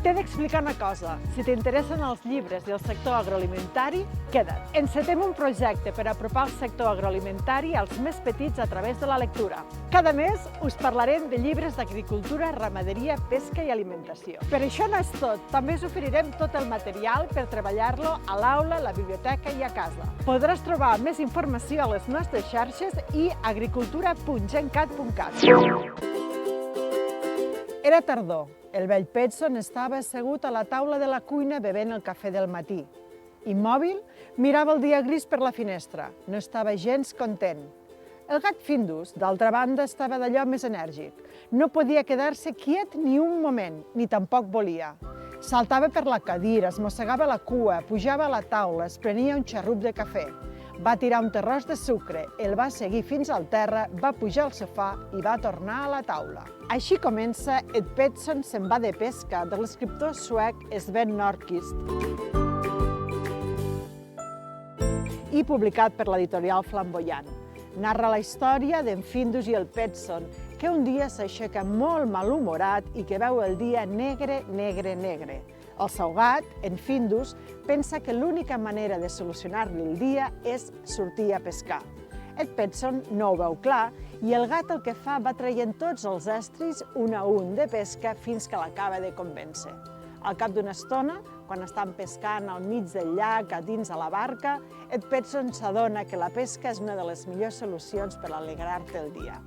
T'he d'explicar una cosa, si t'interessen els llibres i el sector agroalimentari, queda't. Encetem un projecte per apropar el sector agroalimentari als més petits a través de la lectura. Cada mes us parlarem de llibres d'agricultura, ramaderia, pesca i alimentació. Per això no és tot, també us oferirem tot el material per treballar-lo a l'aula, a la biblioteca i a casa. Podràs trobar més informació a les nostres xarxes i agricultura.gencat.cat. Era tardor. El vell Petson estava assegut a la taula de la cuina bevent el cafè del matí. Immòbil, mirava el dia gris per la finestra. No estava gens content. El gat Findus, d'altra banda, estava d'allò més enèrgic. No podia quedar-se quiet ni un moment, ni tampoc volia. Saltava per la cadira, es mossegava la cua, pujava a la taula, es prenia un xarrup de cafè. Va tirar un terròs de sucre, el va seguir fins al terra, va pujar al sofà i va tornar a la taula. Així comença Ed Petson se'n va de pesca, de l'escriptor suec Sven Nordqvist i publicat per l'editorial Flamboyant. Narra la història d'en Findus i el Petson, que un dia s'aixeca molt malhumorat i que veu el dia negre, negre, negre. El seu gat, en Findus, pensa que l'única manera de solucionar-li el dia és sortir a pescar. Ed Petson no ho veu clar i el gat el que fa va traient tots els estris un a un de pesca fins que l'acaba de convèncer. Al cap d'una estona, quan estan pescant al mig del llac, a dins de la barca, Ed Petson s'adona que la pesca és una de les millors solucions per alegrar-te el dia.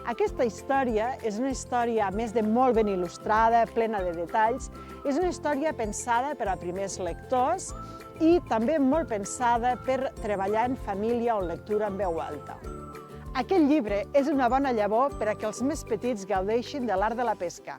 Aquesta història és una història, a més de molt ben il·lustrada, plena de detalls, és una història pensada per a primers lectors i també molt pensada per treballar en família o lectura en veu alta. Aquest llibre és una bona llavor per a que els més petits gaudeixin de l'art de la pesca.